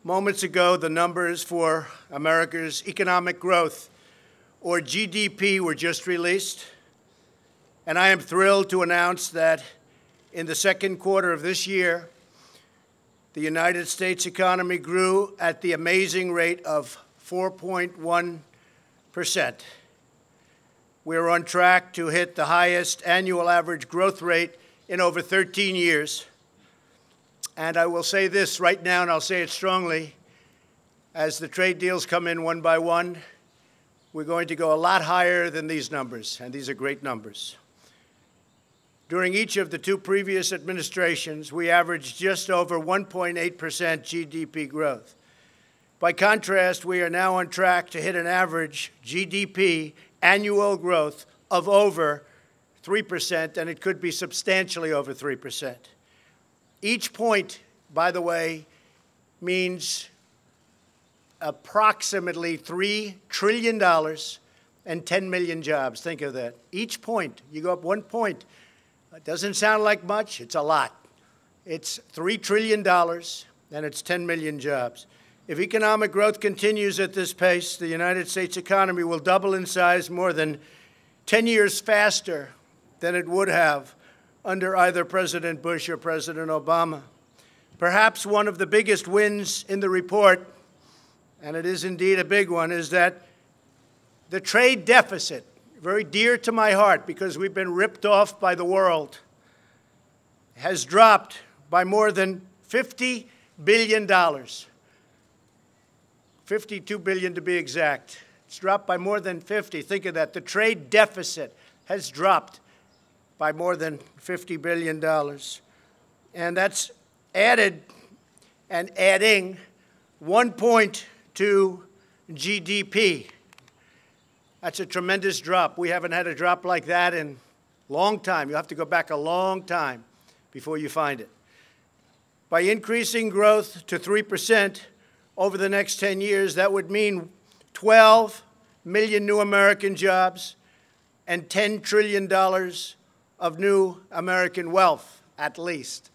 Moments ago, the numbers for America's economic growth, or GDP, were just released. And I am thrilled to announce that in the second quarter of this year, the United States economy grew at the amazing rate of 4.1%. We're on track to hit the highest annual average growth rate in over 13 years. And I will say this right now, and I'll say it strongly, as the trade deals come in one by one, we're going to go a lot higher than these numbers, and these are great numbers. During each of the two previous administrations, we averaged just over 1.8% GDP growth. By contrast, we are now on track to hit an average GDP annual growth of over 3%, and it could be substantially over 3%. Each point, by the way, means approximately $3 trillion and 10 million jobs. Think of that. Each point, you go up 1 point. It doesn't sound like much. It's a lot. It's $3 trillion, and it's 10 million jobs. If economic growth continues at this pace, the United States economy will double in size more than 10 years faster than it would have under either President Bush or President Obama. Perhaps one of the biggest wins in the report, and it is indeed a big one, is that the trade deficit, very dear to my heart because we've been ripped off by the world, has dropped by more than $50 billion. $52 billion to be exact. It's dropped by more than 50. Think of that. The trade deficit has dropped by more than $50 billion. And that's added and adding 1 point to GDP. That's a tremendous drop. We haven't had a drop like that in a long time. You have to go back a long time before you find it. By increasing growth to 3% over the next 10 years, that would mean 12 million new American jobs and $10 trillion of new American wealth, at least.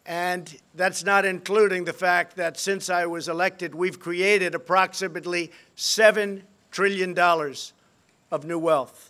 And that's not including the fact that since I was elected, we've created approximately $7 trillion of new wealth.